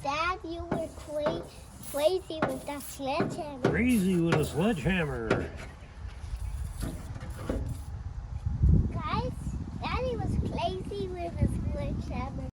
Dad, you were crazy with that sledgehammer. Crazy with a sledgehammer. Guys, Daddy was crazy with a sledgehammer.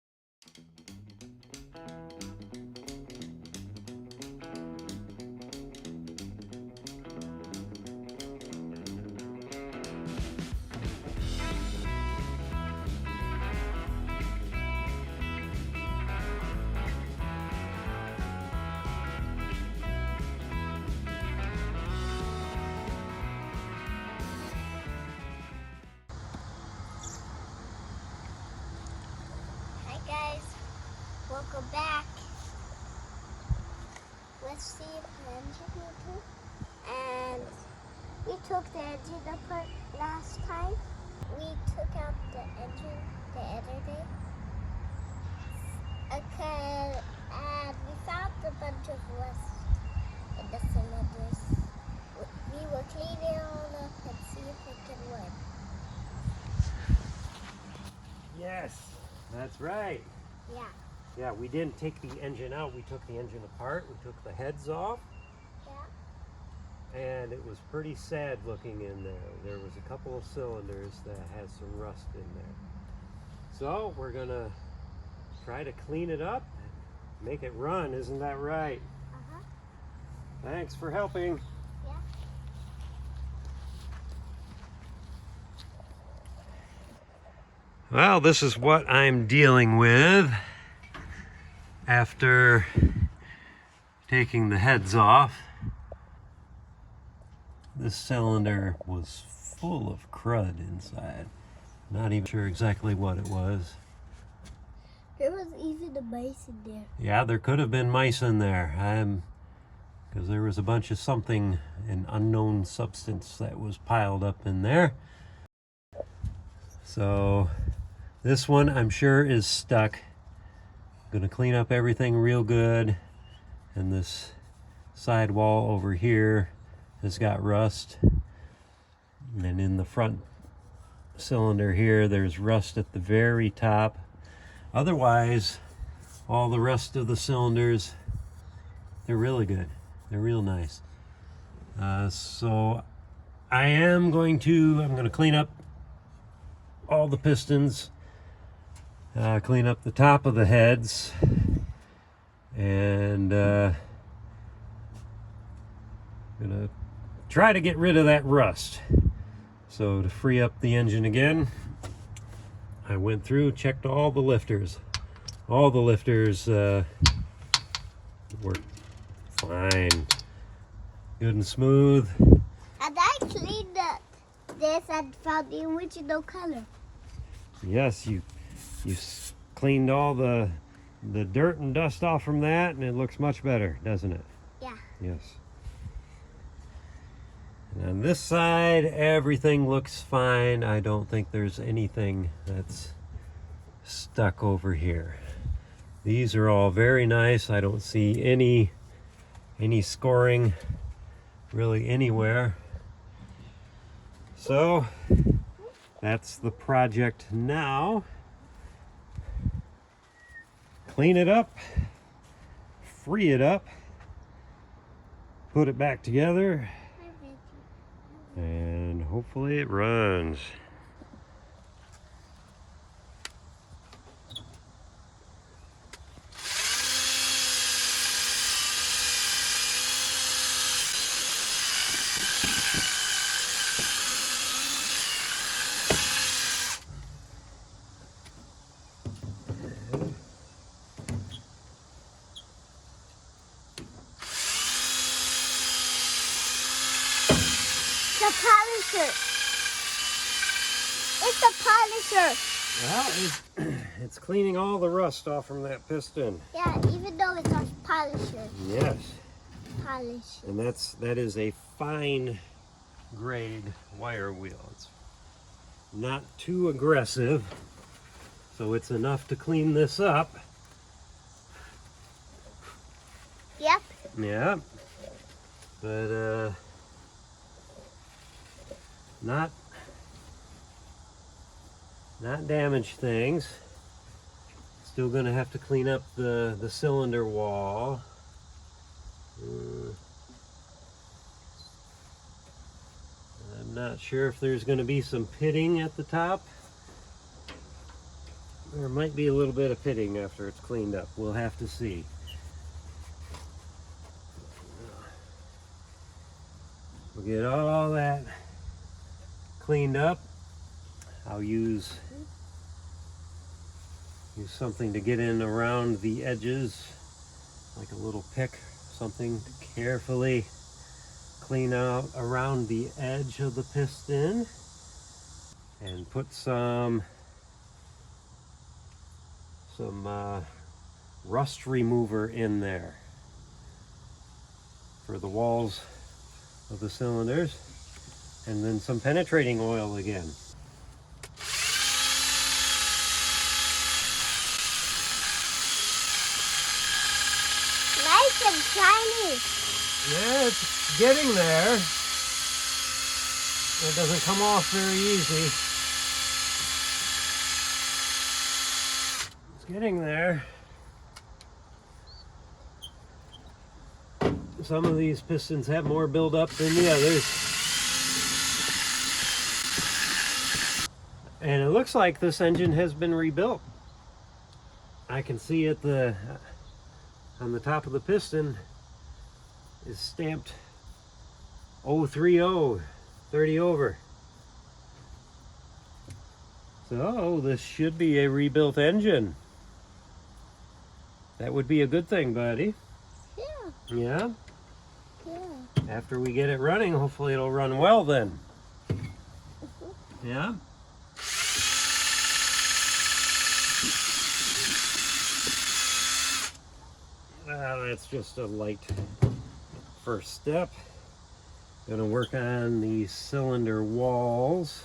Guys, welcome back. Let's see if the engine will do. And we took the engine apart last time. We took out the engine the other day. Okay, and we found a bunch of rust in the cylinders. We will clean it all up and see if it can work. Yes, that's right. Yeah. Yeah, we didn't take the engine out. We took the engine apart. We took the heads off. Yeah. And it was pretty sad looking in there. There was a couple of cylinders that had some rust in there. So we're gonna try to clean it up, make it run. Isn't that right? Uh-huh. Thanks for helping. Yeah. Well, this is what I'm dealing with after taking the heads off. This cylinder was full of crud inside. Not even sure exactly what it was. There was even a mice in there. Yeah, there could have been mice in there. Because there was a bunch of something, an unknown substance that was piled up in there. So this one I'm sure is stuck. I'm gonna clean up everything real good. And this side wall over here has got rust. And then in the front cylinder here, there's rust at the very top. Otherwise, all the rest of the cylinders, they're really good. They're real nice. So I'm going to clean up all the pistons, clean up the top of the heads, and gonna try to get rid of that rust. So to free up the engine again, I went through, checked all the lifters. All the lifters work fine, good and smooth. And I cleaned this and found the original color. Yes, you cleaned all the dirt and dust off from that, and it looks much better, doesn't it? Yeah. Yes. And on this side, everything looks fine. I don't think there's anything that's stuck over here. These are all very nice. I don't see any scoring really anywhere. So that's the project now. Clean it up, free it up, put it back together, and hopefully it runs. The polisher. It's the polisher. Well, it's cleaning all the rust off from that piston. Yeah, even though it's a polisher. Yes. Polish. And that is a fine grade wire wheel. It's not too aggressive, so it's enough to clean this up. Yep. Yeah. But not damage things. It's Still gonna have to clean up the cylinder wall. I'm not sure if there's gonna be some pitting at the top. There might be a little bit of pitting after it's cleaned up. We'll have to see. We'll get all that cleaned up. I'll use something to get in around the edges, like a little pick, something to carefully clean out around the edge of the piston, and put some rust remover in there for the walls of the cylinders, and then some penetrating oil again. Nice and shiny. Yeah, it's getting there. It doesn't come off very easy. It's getting there. Some of these pistons have more buildup than the others. And it looks like this engine has been rebuilt. I can see it on the top of the piston is stamped 030, 30 over. So this should be a rebuilt engine. That would be a good thing, buddy. Yeah. Yeah? Yeah. After we get it running, hopefully it'll run well then. Yeah? That's just a light first step. Gonna work on the cylinder walls.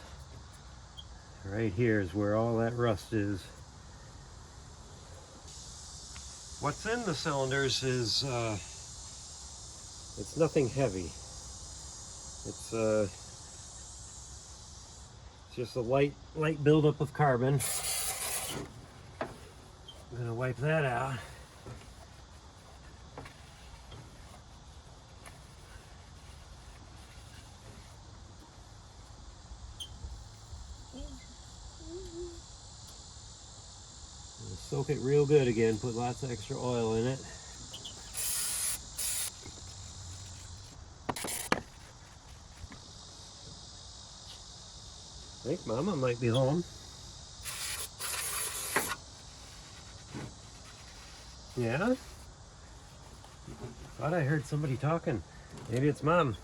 Right here is where all that rust is. What's in the cylinders is it's nothing heavy. It's just a light buildup of carbon. I'm gonna wipe that out. Soak it real good again, put lots of extra oil in it. I think Mama might be home. Yeah? Thought I heard somebody talking. Maybe it's Mom.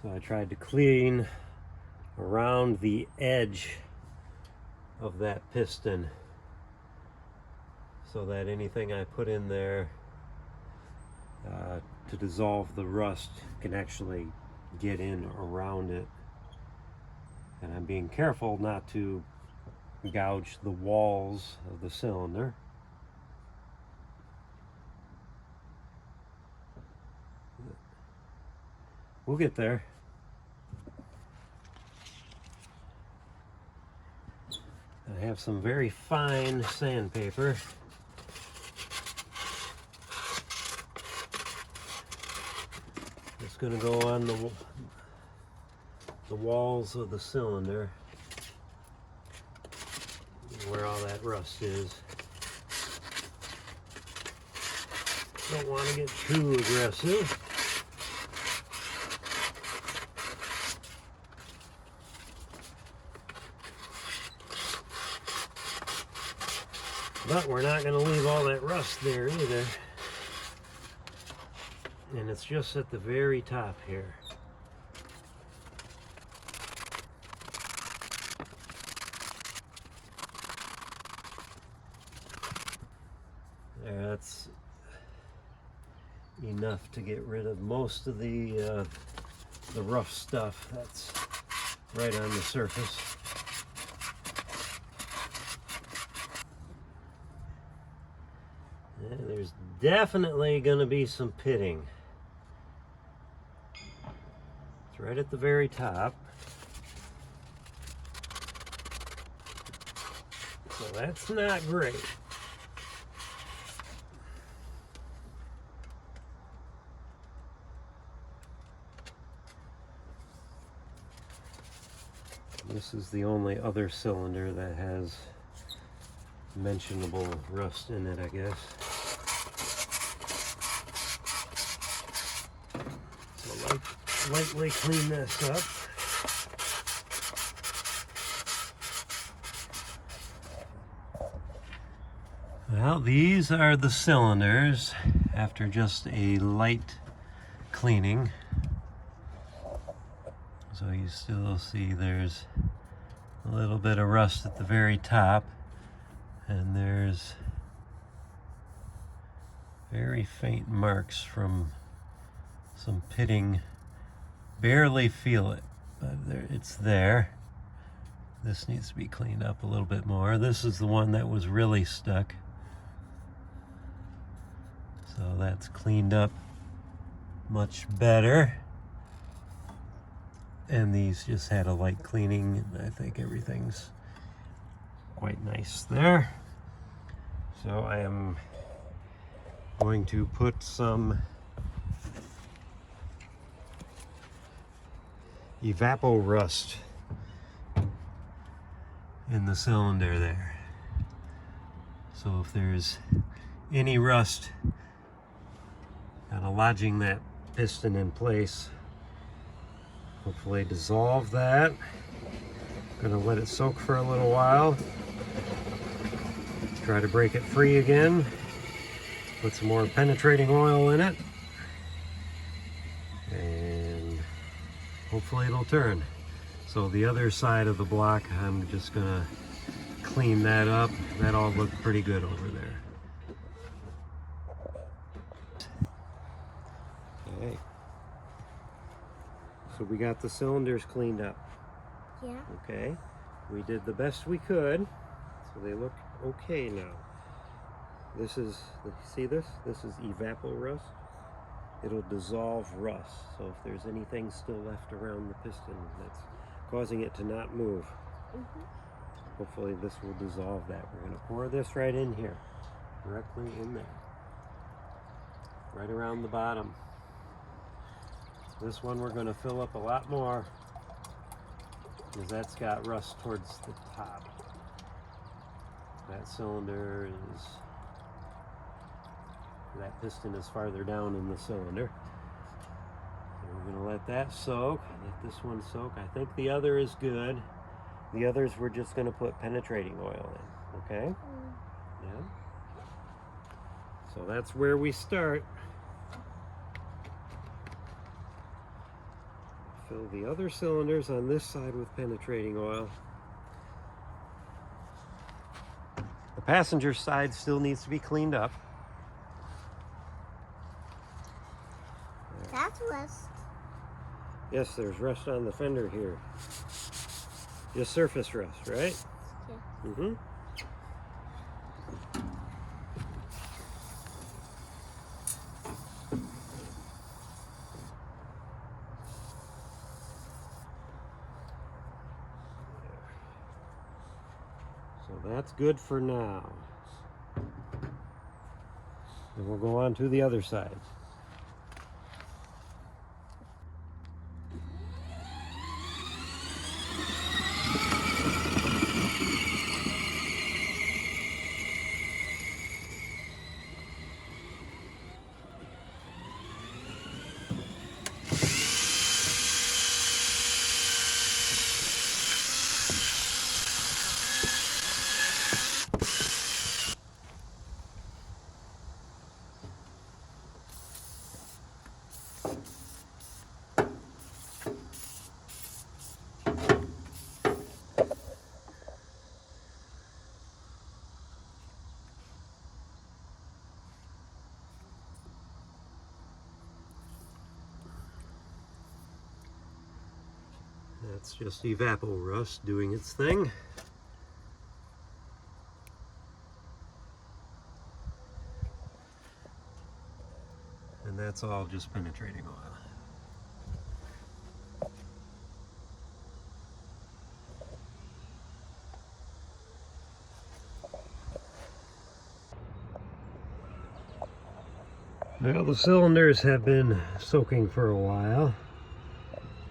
So I tried to clean around the edge of that piston so that anything I put in there to dissolve the rust can actually get in around it. And I'm being careful not to gouge the walls of the cylinder. We'll get there. I have some very fine sandpaper. It's going to go on the walls of the cylinder where all that rust is. Don't want to get too aggressive. But we're not going to leave all that rust there either. And it's just at the very top here. that's enough to get rid of most of the rough stuff that's right on the surface. Yeah, there's definitely going to be some pitting. It's right at the very top. So that's not great. This is the only other cylinder that has mentionable rust in it, I guess. So lightly clean this up. Well, these are the cylinders after just a light cleaning. So you still see there's a little bit of rust at the very top, and there's very faint marks from some pitting. Barely feel it, but it's there. This needs to be cleaned up a little bit more. This is the one that was really stuck. So that's cleaned up much better. And these just had a light cleaning. I think everything's quite nice there. So I am going to put some evapor rust in the cylinder there. So if there's any rust kind of lodging that piston in place, hopefully dissolve that. Gonna let it soak for a little while. Try to break it free again. Put some more penetrating oil in it. And hopefully it'll turn. So the other side of the block, I'm just gonna clean that up. That all looked pretty good over there. Okay. So we got the cylinders cleaned up. Yeah. Okay. We did the best we could. So they look okay now. This is, see this? This is evapor rust. It'll dissolve rust. So if there's anything still left around the piston that's causing it to not move, hopefully this will dissolve that. We're going to pour this right in here, directly in there, right around the bottom. This one we're going to fill up a lot more because that's got rust towards the top. That cylinder is, that piston is farther down in the cylinder. So we're going to let that soak, let this one soak. I think the other is good. The others we're just going to put penetrating oil in, okay? Yeah. So that's where we start. Fill the other cylinders on this side with penetrating oil. The passenger side still needs to be cleaned up. That's rust. Yes, there's rust on the fender here. Just surface rust, right? Okay. So that's good for now. And we'll go on to the other side. That's just evapo rust doing its thing. And that's all just penetrating oil. Well, the cylinders have been soaking for a while,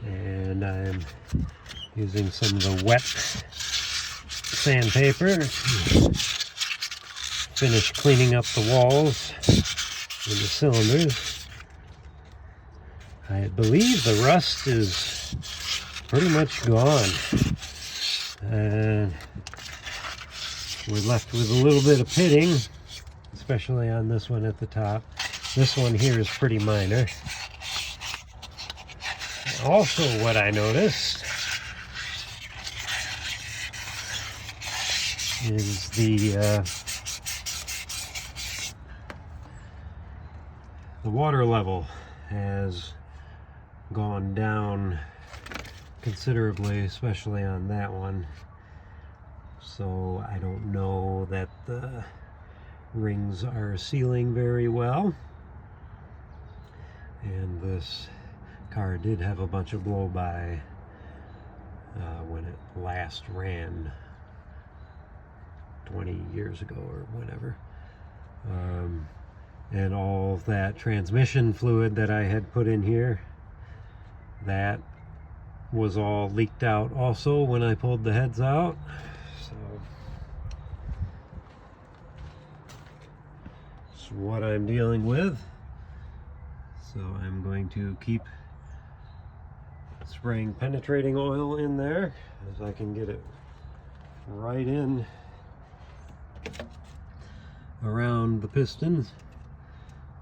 and I'm using some of the wet sandpaper to finish cleaning up the walls and the cylinders. I believe the rust is pretty much gone, and we're left with a little bit of pitting, especially on this one at the top. This one here is pretty minor. Also, what I noticed is the water level has gone down considerably, especially on that one. So I don't know that the rings are sealing very well. And this car did have a bunch of blow-by when it last ran 20 years ago or whatever. And all of that transmission fluid that I had put in here, that was all leaked out also when I pulled the heads out. So that's what I'm dealing with. So I'm going to keep spraying penetrating oil in there as I can get it right in around the pistons.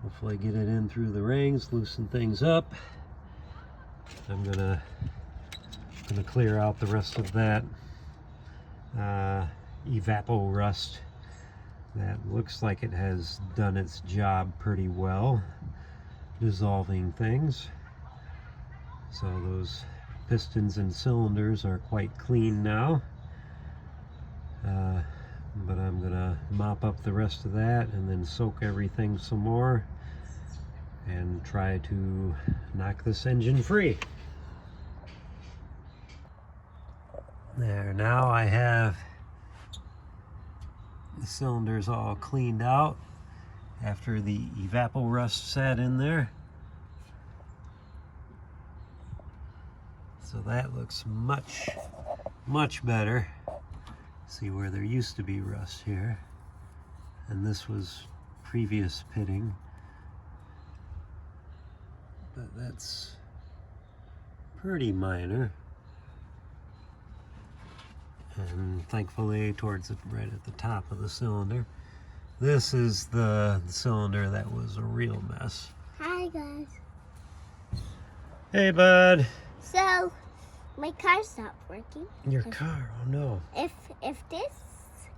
Hopefully get it in through the rings, loosen things up. I'm gonna clear out the rest of that evapo rust. That looks like it has done its job pretty well, dissolving things. So those pistons and cylinders are quite clean now. But I'm gonna mop up the rest of that and then soak everything some more and try to knock this engine free. There, now I have the cylinders all cleaned out after the evapo rust sat in there. So that looks much better. See where there used to be rust here, and this was previous pitting, but that's pretty minor. And thankfully towards it right at the top of the cylinder. This is the cylinder that was a real mess. Hi guys. Hey bud. So my car stopped working. Your car, oh no. If this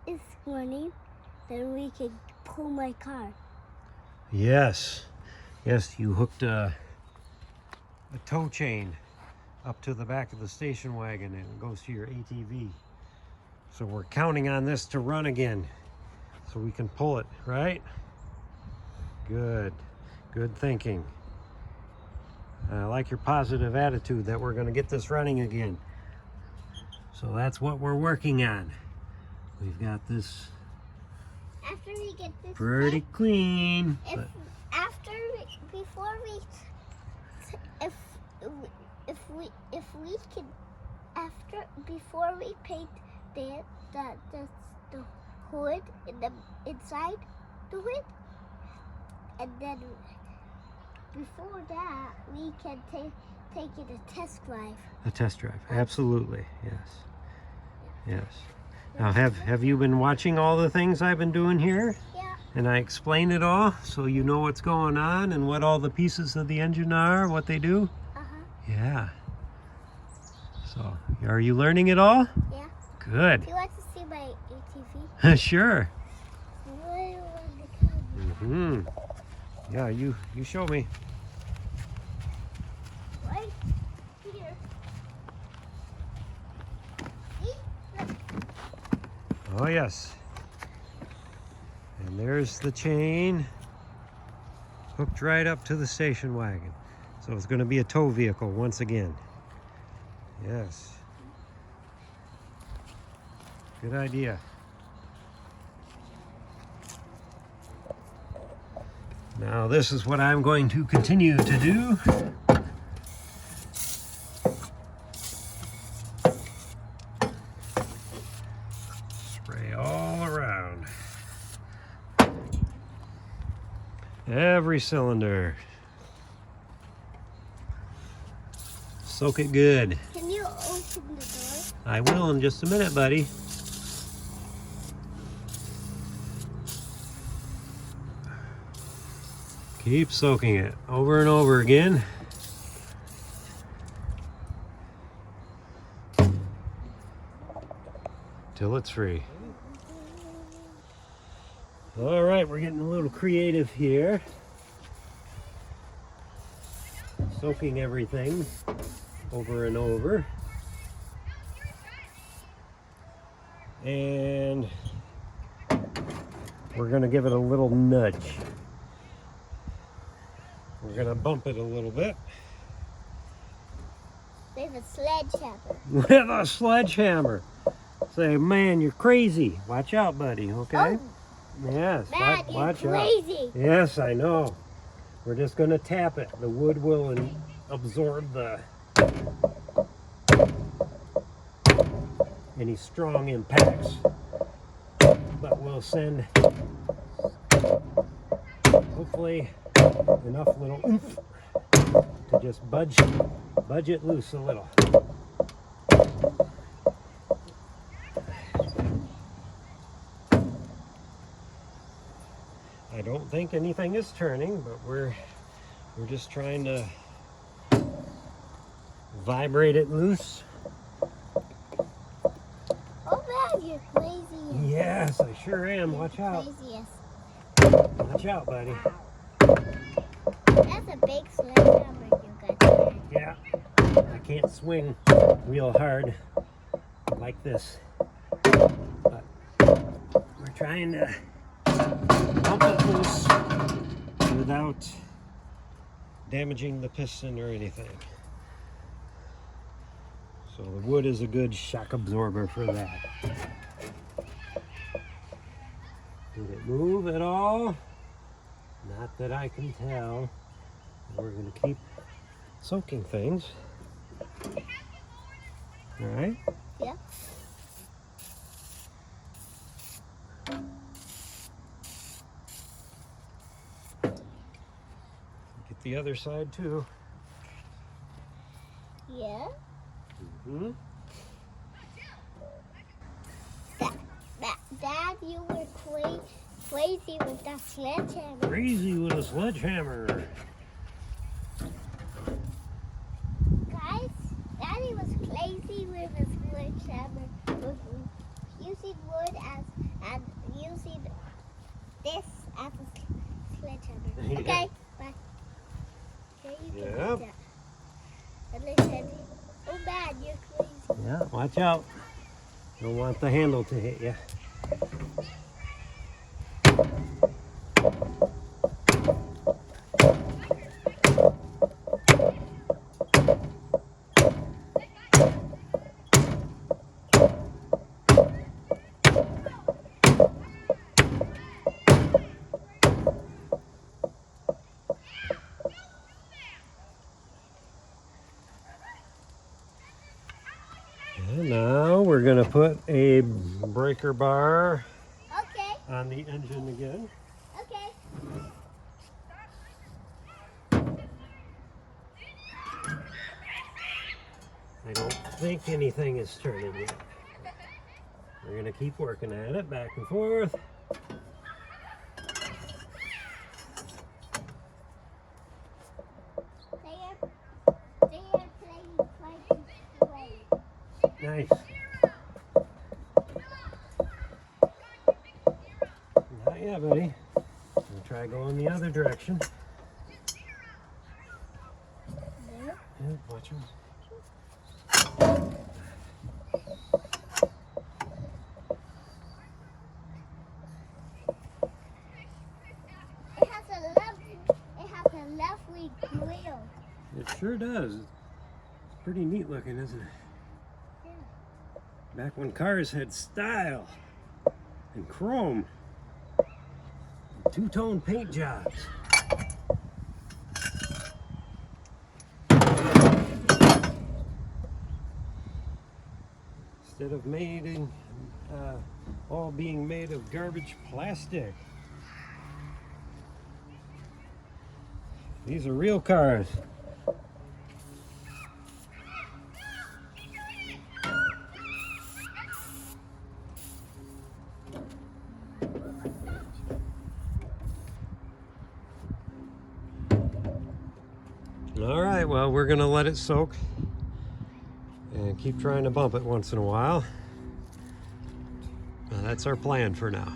is running, then we can pull my car. Yes, you hooked a tow chain up to the back of the station wagon and it goes to your ATV. So we're counting on this to run again so we can pull it, right? Good thinking. I like your positive attitude that we're going to get this running again. So that's what we're working on. We've got this After we get this pretty clean. Before we paint the hood and the inside the hood, and then before that we can take it a test drive. A test drive, absolutely, yes. Now have you been watching all the things I've been doing here? Yeah. And I explain it all so you know what's going on and what all the pieces of the engine are, what they do? Yeah. So, are you learning it all? Yeah. Good. Do you want to see my ATV? Sure. Yeah, you show me. Right here. Oh yes. And there's the chain hooked right up to the station wagon. So it's going to be a tow vehicle once again. Yes. Good idea. Now this is what I'm going to continue to do. Spray all around. Every cylinder. Soak it good. Can you open the door? I will in just a minute, buddy. Keep soaking it over and over again. Till it's free. All right, we're getting a little creative here. Soaking everything over and over. And we're going to give it a little nudge. We're going to bump it a little bit. With a sledgehammer. With a sledgehammer. Say, man, you're crazy. Watch out, buddy, okay? Oh, yes, Dad, watch you're out. crazy. Yes, I know. We're just going to tap it. The wood will absorb any strong impacts. But we'll send, hopefully, enough little oomph to just budge it loose a little. I don't think anything is turning, but we're just trying to vibrate it loose. Oh, Dad, you're crazy. Yes, I sure am. Watch out. Craziest. Watch out, buddy. That's a big sledgehammer you got there. Yeah, I can't swing real hard like this, but we're trying to pump it loose without damaging the piston or anything. So the wood is a good shock absorber for that. Did it move at all? Not that I can tell. We're going to keep soaking things. All right? Yeah. Get the other side too. Yeah. Mm-hmm. Dad, you were crazy with that sledgehammer. Crazy with a sledgehammer. Guys, Daddy was crazy with a sledgehammer. With using wood and using this as a sledgehammer. Yeah. Okay, bye. There you go. Yep. Dad. And they said, oh man, you're crazy. Yeah, watch out. Don't want the handle to hit you. And now we're going to put a breaker bar Okay, on the engine again. okay. I don't think anything is turning yet. We're going to keep working at it, back and forth. They are playing quite away. Nice. Not yet, buddy. We'll try going the other direction. There. Yeah, watch him. sure does. It's pretty neat looking, isn't it? Yeah. Back when cars had style and chrome, and two-tone paint jobs. Instead of all being made of garbage plastic. These are real cars. All right, well, we're gonna let it soak and keep trying to bump it once in a while. That's our plan for now.